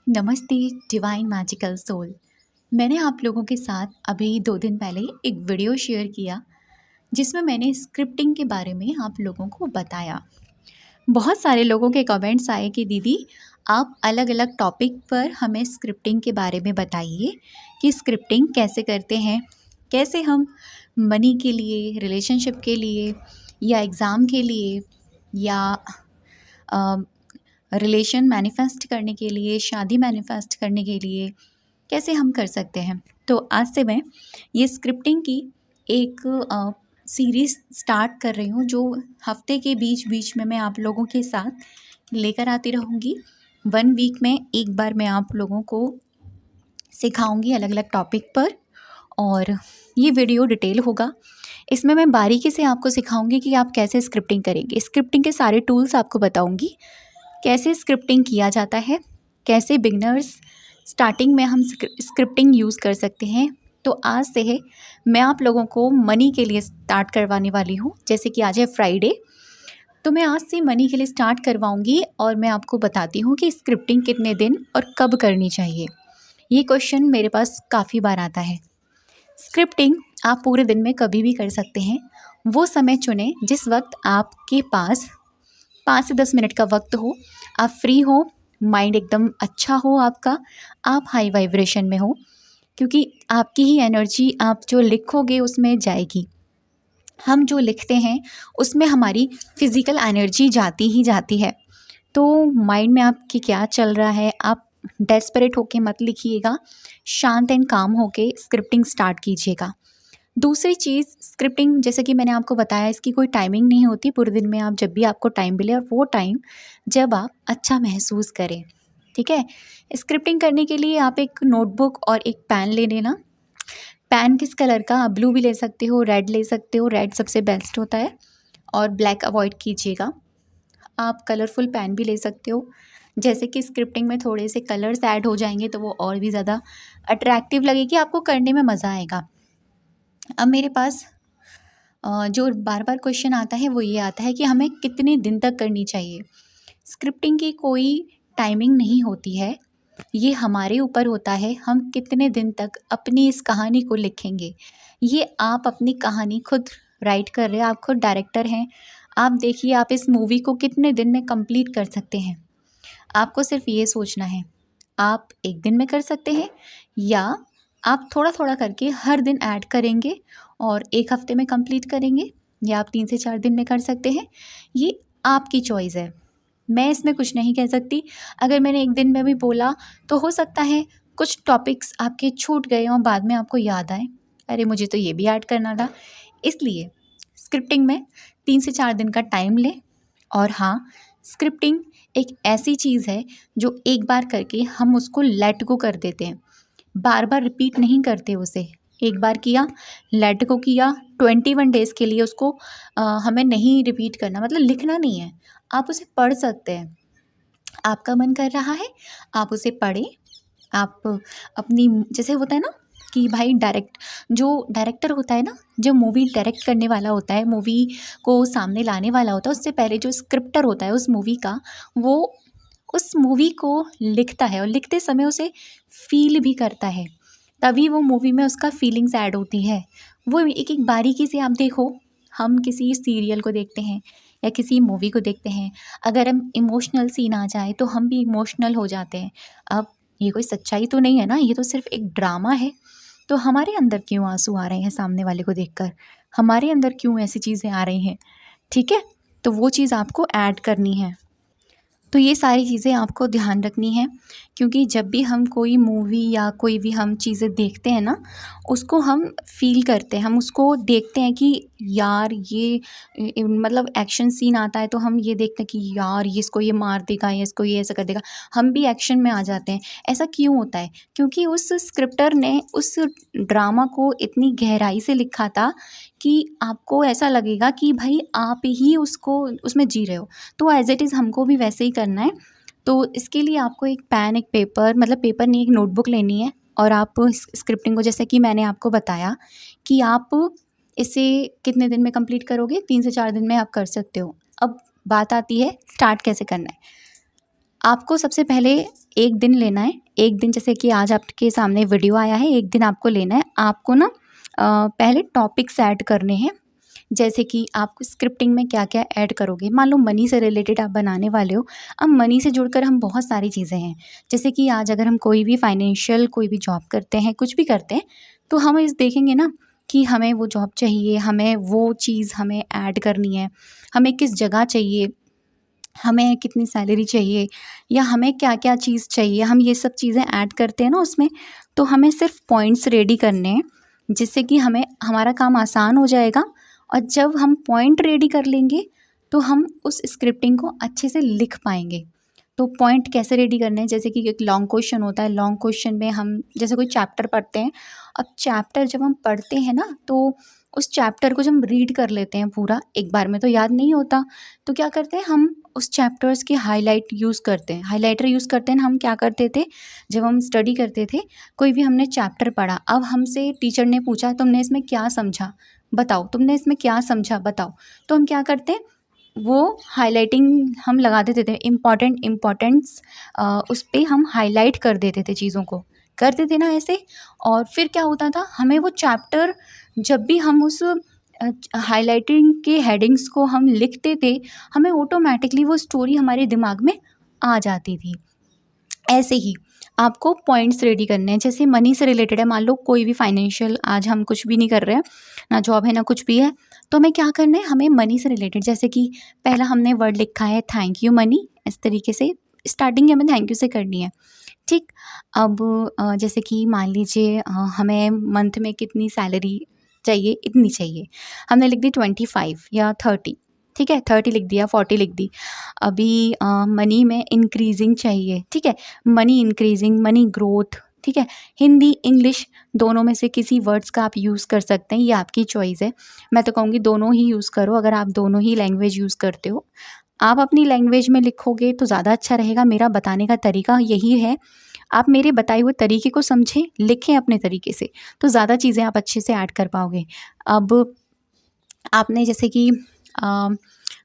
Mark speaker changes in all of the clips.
Speaker 1: नमस्ते divine magical soul. मैंने आप लोगों के साथ अभी 2 दिन पहले एक वीडियो शेयर किया जिसमें मैंने स्क्रिप्टिंग के बारे में आप लोगों को बताया। बहुत सारे लोगों के कमेंट्स आए कि दीदी आप अलग-अलग टॉपिक पर हमें स्क्रिप्टिंग के बारे में बताइए कि स्क्रिप्टिंग कैसे करते हैं? कैसे हम मनी के लिए, रिलेशनशिप के लिए या एग्ज़ाम के लिए या अ, रिलेशन मैनिफेस्ट करने के लिए, शादी मैनिफेस्ट करने के लिए कैसे हम कर सकते हैं। तो आज से मैं ये स्क्रिप्टिंग की एक सीरीज़ स्टार्ट कर रही हूँ जो हफ्ते के बीच बीच में मैं आप लोगों के साथ लेकर आती रहूँगी। 1 वीक में एक बार मैं आप लोगों को सिखाऊंगी अलग अलग टॉपिक पर, और ये वीडियो डिटेल होगा। इसमें मैं बारीकी से आपको सिखाऊंगी कि आप कैसे स्क्रिप्टिंग करेंगे। स्क्रिप्टिंग के सारे टूल्स आपको बताऊंगी, कैसे स्क्रिप्टिंग किया जाता है, कैसे बिगनर्स स्टार्टिंग में हम स्क्रिप्टिंग यूज़ कर सकते हैं। तो आज से है मैं आप लोगों को मनी के लिए स्टार्ट करवाने वाली हूँ। जैसे कि आज है फ्राइडे, तो मैं आज से मनी के लिए स्टार्ट करवाऊँगी और मैं आपको बताती हूँ कि स्क्रिप्टिंग कितने दिन और कब करनी चाहिए। ये क्वेश्चन मेरे पास काफ़ी बार आता है। स्क्रिप्टिंग आप पूरे दिन में कभी भी कर सकते हैं। वो समय चुनें जिस वक्त आपके पास 5 से 10 मिनट का वक्त हो, आप फ्री हो, माइंड एकदम अच्छा हो आपका, आप हाई वाइब्रेशन में हो, क्योंकि आपकी ही एनर्जी आप जो लिखोगे उसमें जाएगी। हम जो लिखते हैं उसमें हमारी फिज़िकल एनर्जी जाती ही जाती है। तो माइंड में आपके क्या चल रहा है, आप डेस्परेट होके मत लिखिएगा, शांत एंड काम होके स्क्रिप्टिंग स्टार्ट कीजिएगा। दूसरी चीज़, स्क्रिप्टिंग जैसे कि मैंने आपको बताया इसकी कोई टाइमिंग नहीं होती, पूरे दिन में आप जब भी आपको टाइम मिले, और वो टाइम जब आप अच्छा महसूस करें, ठीक है। स्क्रिप्टिंग करने के लिए आप एक नोटबुक और एक पेन ले लेना। पेन किस कलर का, आप ब्लू भी ले सकते हो, रेड ले सकते हो, रेड सबसे बेस्ट होता है, और ब्लैक अवॉइड कीजिएगा। आप कलरफुल पेन भी ले सकते हो, जैसे कि स्क्रिप्टिंग में थोड़े से कलर्स ऐड हो जाएंगे तो वो और भी ज़्यादा अट्रैक्टिव लगेगी, आपको करने में मज़ा आएगा। अब मेरे पास जो बार बार क्वेश्चन आता है वो ये आता है कि हमें कितने दिन तक करनी चाहिए। स्क्रिप्टिंग की कोई टाइमिंग नहीं होती है, ये हमारे ऊपर होता है हम कितने दिन तक अपनी इस कहानी को लिखेंगे। ये आप अपनी कहानी खुद राइट कर रहे हैं, आप खुद डायरेक्टर हैं। आप देखिए आप इस मूवी को कितने दिन में कंप्लीट कर सकते हैं। आपको सिर्फ ये सोचना है, आप एक दिन में कर सकते हैं या आप थोड़ा थोड़ा करके हर दिन ऐड करेंगे और एक हफ्ते में कंप्लीट करेंगे, या आप 3 से 4 दिन में कर सकते हैं। ये आपकी चॉइस है, मैं इसमें कुछ नहीं कह सकती। अगर मैंने एक दिन में भी बोला तो हो सकता है कुछ टॉपिक्स आपके छूट गए और बाद में आपको याद आए, अरे मुझे तो ये भी ऐड करना था। इसलिए स्क्रिप्टिंग में 3 से 4 दिन का टाइम लें। और हाँ, स्क्रिप्टिंग एक ऐसी चीज़ है जो एक बार करके हम उसको लेट गो कर देते हैं, बार बार रिपीट नहीं करते उसे। एक बार किया, लेट गो किया, 21 डेज़ के लिए उसको हमें नहीं रिपीट करना, मतलब लिखना नहीं है। आप उसे पढ़ सकते हैं, आपका मन कर रहा है आप उसे पढ़ें। आप अपनी, जैसे होता है ना कि भाई जो डायरेक्टर होता है ना, जो मूवी डायरेक्ट करने वाला होता है, मूवी को सामने लाने वाला होता है, उससे पहले जो स्क्रिप्टर होता है उस मूवी का, वो उस मूवी को लिखता है और लिखते समय उसे फ़ील भी करता है, तभी वो मूवी में उसका फीलिंग्स ऐड होती है। वो एक एक बारीकी से आप देखो, हम किसी सीरियल को देखते हैं या किसी मूवी को देखते हैं, अगर हम इमोशनल सीन आ जाए तो हम भी इमोशनल हो जाते हैं। अब ये कोई सच्चाई तो नहीं है ना, ये तो सिर्फ एक ड्रामा है। तो हमारे अंदर क्यों आंसू आ रहे हैं सामने वाले को देखकर, हमारे अंदर क्यों ऐसी चीज़ें आ रही हैं, ठीक है। तो वो चीज़ आपको ऐड करनी है। तो ये सारी चीज़ें आपको ध्यान रखनी है, क्योंकि जब भी हम कोई मूवी या कोई भी हम चीज़ें देखते हैं ना, उसको हम फ़ील करते हैं, हम उसको देखते हैं कि यार ये मतलब एक्शन सीन आता है तो हम ये देखते हैं कि यार ये इसको ये मार देगा या इसको ये ऐसा कर देगा, हम भी एक्शन में आ जाते हैं। ऐसा क्यों होता है? क्योंकि उस स्क्रिप्टर ने उस ड्रामा को इतनी गहराई से लिखा था कि आपको ऐसा लगेगा कि भाई आप ही उसको उसमें जी रहे हो। तो एज़ इट इज़ हमको भी वैसे ही करना है। तो इसके लिए आपको एक पेन, एक पेपर, मतलब पेपर नहीं, एक नोटबुक लेनी है, और आप इस स्क्रिप्टिंग को, जैसे कि मैंने आपको बताया कि आप इसे कितने दिन में कंप्लीट करोगे, 3 से 4 दिन में आप कर सकते हो। अब बात आती है स्टार्ट कैसे करना है। आपको सबसे पहले एक दिन लेना है। एक दिन जैसे कि आज आपके सामने वीडियो आया है, एक दिन आपको लेना है। आपको ना पहले टॉपिक्स ऐड करने हैं। जैसे कि आप स्क्रिप्टिंग में क्या-क्या ऐड करोगे। मान लो मनी से रिलेटेड आप बनाने वाले हो। अब मनी से जुड़कर हम बहुत सारी चीज़ें हैं। जैसे कि आज अगर हम कोई भी फाइनेंशियल कोई भी जॉब करते हैं, कुछ भी करते हैं, तो हम इस देखेंगे ना कि हमें वो जॉब चाहिए, हमें वो चीज़ हमें ऐड करनी है, हमें किस जगह चाहिए, हमें कितनी सैलरी चाहिए या हमें क्या-क्या चीज़ चाहिए। हम ये सब चीज़ें ऐड करते हैं ना उसमें, तो हमें सिर्फ पॉइंट्स रेडी करने हैं, जिससे कि हमें हमारा काम आसान हो जाएगा। और जब हम पॉइंट रेडी कर लेंगे, तो हम उस स्क्रिप्टिंग को अच्छे से लिख पाएँगे। तो पॉइंट कैसे रेडी करने हैं, जैसे कि एक लॉन्ग क्वेश्चन होता है, लॉन्ग क्वेश्चन में हम जैसे कोई चैप्टर पढ़ते हैं। अब चैप्टर जब हम पढ़ते हैं ना, तो उस चैप्टर को जब हम रीड कर लेते हैं पूरा, एक बार में तो याद नहीं होता, तो क्या करते हैं हम उस चैप्टर्स की हाइलाइट यूज़ करते हैं, हाइलाइटर यूज़ करते हैं। हम क्या करते थे, जब हम स्टडी करते थे, कोई भी हमने चैप्टर पढ़ा, अब हमसे टीचर ने पूछा तुमने इसमें क्या समझा, बताओ, तुमने इसमें क्या समझा बताओ। तो हम क्या करते हैं, वो हाइलाइटिंग हम लगा देते थे, इम्पॉर्टेंट्स उस पे हम हाइलाइट कर देते थे चीज़ों को, करते थे ना ऐसे। और फिर क्या होता था, हमें वो चैप्टर जब भी हम उस हाइलाइटिंग के हेडिंग्स को हम लिखते थे, हमें ऑटोमेटिकली वो स्टोरी हमारे दिमाग में आ जाती थी। ऐसे ही आपको पॉइंट्स रेडी करने हैं। जैसे मनी से रिलेटेड है, मान लो कोई भी फाइनेंशियल, आज हम कुछ भी नहीं कर रहे हैं, ना जॉब है ना कुछ भी है, तो हमें क्या करना है, हमें मनी से रिलेटेड, जैसे कि पहला हमने वर्ड लिखा है थैंक यू मनी, इस तरीके से स्टार्टिंग हमें थैंक यू से करनी है। ठीक। अब जैसे कि मान लीजिए हमें मंथ में कितनी सैलरी चाहिए, इतनी चाहिए, हमने लिख दी 25 या 30। ठीक है, 30 लिख दिया, 40 लिख दी। अभी मनी में इंक्रीजिंग चाहिए, ठीक है, मनी इंक्रीजिंग, मनी ग्रोथ, ठीक है। हिंदी इंग्लिश दोनों में से किसी वर्ड्स का आप यूज़ कर सकते हैं, ये आपकी चॉइस है। मैं तो कहूँगी दोनों ही यूज़ करो, अगर आप दोनों ही लैंग्वेज यूज़ करते हो। आप अपनी लैंग्वेज में लिखोगे तो ज़्यादा अच्छा रहेगा। मेरा बताने का तरीका यही है, आप मेरे बताए हुए तरीके को समझें, लिखें अपने तरीके से, तो ज़्यादा चीज़ें आप अच्छे से ऐड कर पाओगे। अब आपने जैसे कि अ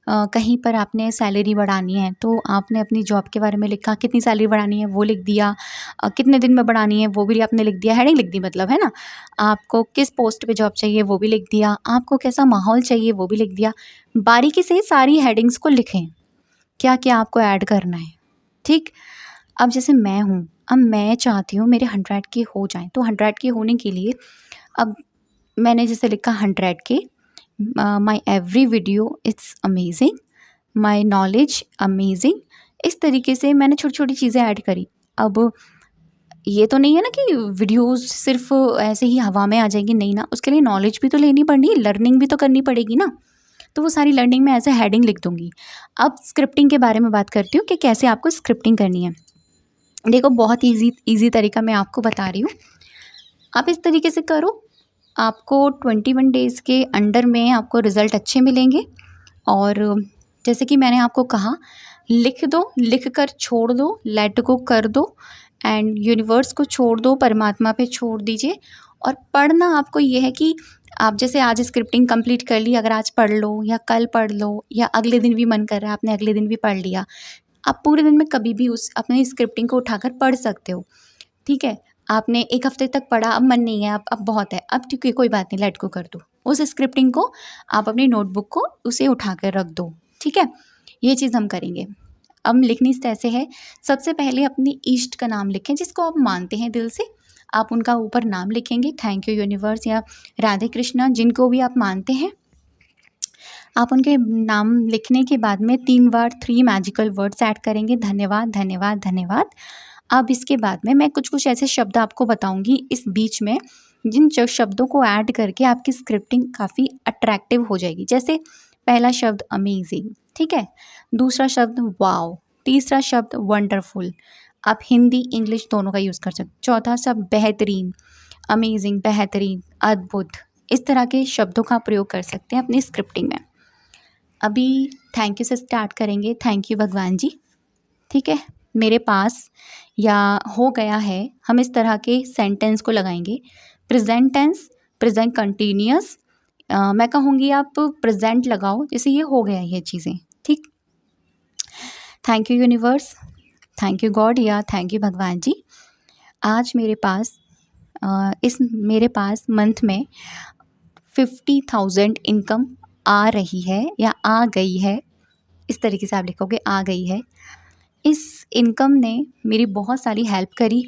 Speaker 1: कहीं पर आपने सैलरी बढ़ानी है, तो आपने अपनी जॉब के बारे में लिखा, कितनी सैलरी बढ़ानी है वो लिख दिया, कितने दिन में बढ़ानी है वो भी आपने लिख दिया, हेडिंग लिख दी मतलब, है ना। आपको किस पोस्ट पे जॉब चाहिए वो भी लिख दिया, आपको कैसा माहौल चाहिए वो भी लिख दिया। बारीकी से सारी हेडिंग्स को लिखें, क्या-क्या आपको ऐड करना है, ठीक। अब जैसे मैं हूँ, अब मैं चाहती हूँ मेरे 100 के हो जाएँ, तो 100 के होने के लिए अब मैंने जैसे लिखा 100 के, my every video it's amazing, my knowledge amazing. इस तरीके से मैंने छोटी-छोटी चीज़ें ऐड करी। अब ये तो नहीं है ना कि वीडियोज़ सिर्फ़ ऐसे ही हवा में आ जाएँगी, नहीं ना, उसके लिए नॉलेज भी तो लेनी पड़नी, लर्निंग भी तो करनी पड़ेगी ना। तो वो सारी लर्निंग मैं ऐसे हेडिंग लिख दूँगी। अब स्क्रिप्टिंग के बारे में बात करती हूँ कि कैसे आपको स्क्रिप्टिंग करनी है। देखो बहुत ईज़ी तरीका मैं आपको बता रही हूँ। आप इस तरीके से करो, आपको 21 डेज़ के अंडर में आपको रिज़ल्ट अच्छे मिलेंगे। और जैसे कि मैंने आपको कहा, लिख दो, लिख कर छोड़ दो, लेट गो कर दो एंड यूनिवर्स को छोड़ दो, परमात्मा पे छोड़ दीजिए। और पढ़ना आपको ये है कि आप जैसे आज स्क्रिप्टिंग कंप्लीट कर ली, अगर आज पढ़ लो या कल पढ़ लो या अगले दिन भी मन कर रहा है आपने अगले दिन भी पढ़ लिया। आप पूरे दिन में कभी भी उस अपनी स्क्रिप्टिंग को उठाकर पढ़ सकते हो, ठीक है। आपने 1 हफ्ते तक पढ़ा, अब मन नहीं है, अब बहुत है, अब ठीक है कोई बात नहीं, लेट गो कर दो। उस स्क्रिप्टिंग को आप अपनी नोटबुक को उसे उठा कर रख दो, ठीक है। ये चीज़ हम करेंगे। अब लिखनी कैसे है, सबसे पहले अपनी इष्ट का नाम लिखें, जिसको आप मानते हैं दिल से, आप उनका ऊपर नाम लिखेंगे, थैंक यू यूनिवर्स या राधे कृष्णा, जिनको भी आप मानते हैं। आप उनके नाम लिखने के बाद में 3 बार 3 मैजिकल वर्ड्स ऐड करेंगे, धन्यवाद, धन्यवाद, धन्यवाद। अब इसके बाद में मैं कुछ-कुछ ऐसे शब्द आपको बताऊँगी इस बीच में, जिन शब्दों को ऐड करके आपकी स्क्रिप्टिंग काफ़ी अट्रैक्टिव हो जाएगी। जैसे पहला शब्द अमेज़िंग, ठीक है? दूसरा शब्द वॉव, तीसरा शब्द वंडरफुल। आप हिंदी, इंग्लिश दोनों का यूज़ कर सकते। चौथा शब्द बेहतरीन, अमेज़िंग, बेहतरीन, अद्भुत। इस तरह के शब्दों का प्रयोग कर सकते हैं अपनी स्क्रिप्टिंग में। अभी थैंक यू से स्टार्ट करेंगे, थैंक यू भगवान जी, ठीक है? मेरे पास या हो गया है, हम इस तरह के सेंटेंस को लगाएंगे। प्रेजेंट टेंस, प्रेजेंट कंटिन्यूअस, मैं कहूँगी आप प्रेजेंट लगाओ, जैसे ये हो गया ये चीज़ें, ठीक। Thank you universe, thank you God या थैंक यू भगवान जी। आज मेरे पास मंथ में 50,000 इनकम आ रही है या आ गई है, इस तरीके से आप लिखोगे, आ गई है। इस इनकम ने मेरी बहुत सारी हेल्प करी।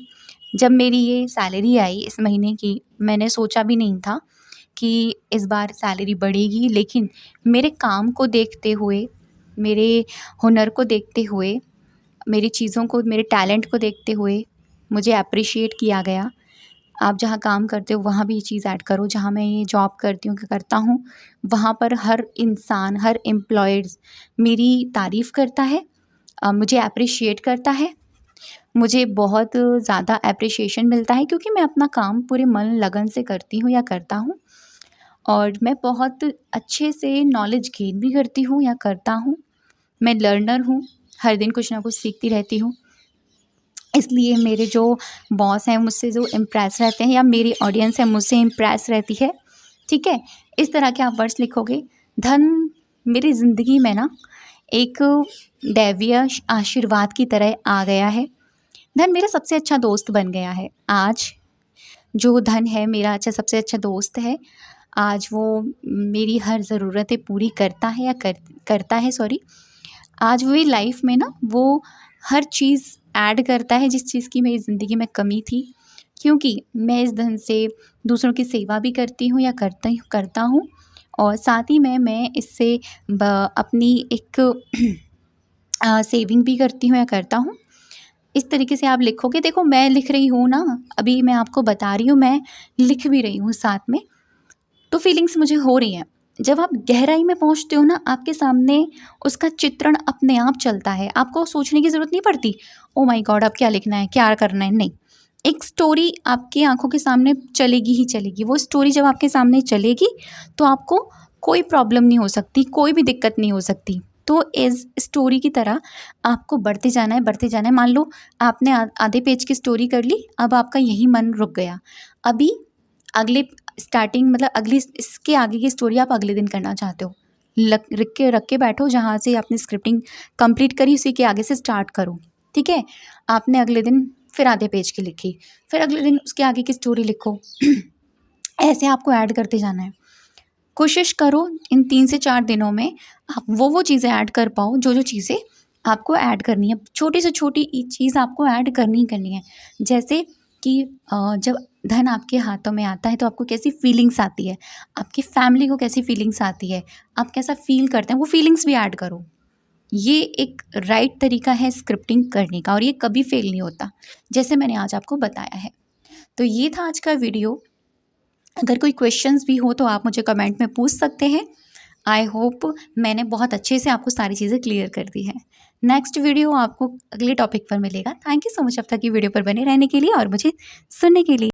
Speaker 1: जब मेरी ये सैलरी आई इस महीने की, मैंने सोचा भी नहीं था कि इस बार सैलरी बढ़ेगी, लेकिन मेरे काम को देखते हुए, मेरे हुनर को देखते हुए, मेरी चीज़ों को, मेरे टैलेंट को देखते हुए मुझे एप्रिशिएट किया गया। आप जहाँ काम करते हो वहाँ भी ये चीज़ ऐड करो। जहाँ मैं ये जॉब करता हूँ वहाँ पर हर इंसान, हर एम्प्लॉयर्स मेरी तारीफ़ करता है, मुझे एप्रिशिएट करता है। मुझे बहुत ज़्यादा एप्रिशिएशन मिलता है क्योंकि मैं अपना काम पूरे मन लगन से करती हूँ या करता हूँ, और मैं बहुत अच्छे से नॉलेज गेन भी करती हूँ या करता हूँ। मैं लर्नर हूँ, हर दिन कुछ ना कुछ सीखती रहती हूँ। इसलिए मेरे जो बॉस हैं मुझसे जो इम्प्रेस रहते हैं, या मेरी ऑडियंस है मुझसे इम्प्रेस रहती है। ठीक है, इस तरह के आप वर्ड्स लिखोगे। धन मेरी ज़िंदगी में ना एक दैवीय आशीर्वाद की तरह आ गया है। धन मेरा सबसे अच्छा दोस्त बन गया है। आज जो धन है मेरा सबसे अच्छा दोस्त है। आज वो मेरी हर ज़रूरतें पूरी करता है या करता है, सॉरी। आज वही लाइफ में ना वो हर चीज़ ऐड करता है जिस चीज़ की मेरी ज़िंदगी में कमी थी, क्योंकि मैं इस धन से दूसरों की सेवा भी करती हूँ या करता हूँ, और साथ ही में मैं इससे अपनी एक सेविंग भी करती हूँ या करता हूँ। इस तरीके से आप लिखोगे। देखो मैं लिख रही हूँ ना, अभी मैं आपको बता रही हूँ, मैं लिख भी रही हूँ साथ में, तो फीलिंग्स मुझे हो रही हैं। जब आप गहराई में पहुँचते हो ना, आपके सामने उसका चित्रण अपने आप चलता है। आपको सोचने की ज़रूरत नहीं पड़ती, ओ माय गॉड अब क्या लिखना है, क्या करना है, नहीं। एक स्टोरी आपकी आँखों के सामने चलेगी ही चलेगी। वो स्टोरी जब आपके सामने चलेगी तो आपको कोई प्रॉब्लम नहीं हो सकती, कोई भी दिक्कत नहीं हो सकती। तो इस स्टोरी की तरह आपको बढ़ते जाना है, बढ़ते जाना है। मान लो आपने आधे पेज की स्टोरी कर ली, अब आपका यहीं मन रुक गया। अभी अगले स्टार्टिंग मतलब अगली इसके आगे की स्टोरी आप अगले दिन करना चाहते हो, रख के बैठो। जहाँ से आपने स्क्रिप्टिंग कंप्लीट करी उसी के आगे से स्टार्ट करो। ठीक है, आपने अगले दिन फिर आधे पेज की लिखी, फिर अगले दिन उसके आगे की स्टोरी लिखो। ऐसे आपको ऐड करते जाना है। कोशिश करो इन 3 से 4 दिनों में आप वो चीज़ें ऐड कर पाओ जो चीज़ें आपको ऐड करनी है। छोटी से छोटी चीज़ आपको ऐड करनी ही करनी है। जैसे कि जब धन आपके हाथों में आता है तो आपको कैसी फीलिंग्स आती है, आपकी फैमिली को कैसी फीलिंग्स आती है, आप कैसा फ़ील करते हैं, वो फीलिंग्स भी ऐड करो। ये एक राइट तरीका है स्क्रिप्टिंग करने का, और ये कभी फ़ेल नहीं होता, जैसे मैंने आज आपको बताया है। तो ये था आज का वीडियो। अगर कोई क्वेश्चंस भी हो तो आप मुझे कमेंट में पूछ सकते हैं। आई होप मैंने बहुत अच्छे से आपको सारी चीज़ें क्लियर कर दी हैं। नेक्स्ट वीडियो आपको अगले टॉपिक पर मिलेगा। थैंक यू सो मच अब तक की वीडियो पर बने रहने के लिए और मुझे सुनने के लिए।